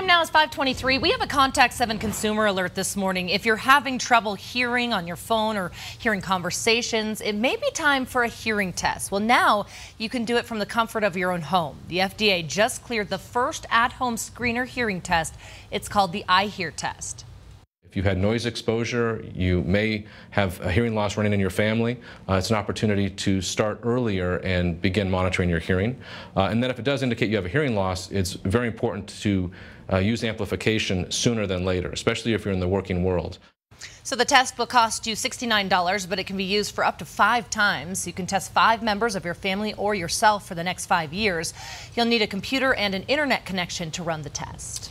Time now is 5:23. We have a Contact 7 consumer alert this morning. If you're having trouble hearing on your phone or hearing conversations, it may be time for a hearing test. Well, now you can do it from the comfort of your own home. The FDA just cleared the first at-home screener hearing test. It's called the iHear test. If you've had noise exposure, you may have a hearing loss running in your family. It's an opportunity to start earlier and begin monitoring your hearing. And then if it does indicate you have a hearing loss, it's very important to use amplification sooner than later, especially if you're in the working world. So the test will cost you $69, but it can be used for up to 5 times. You can test 5 members of your family or yourself for the next 5 years. You'll need a computer and an internet connection to run the test.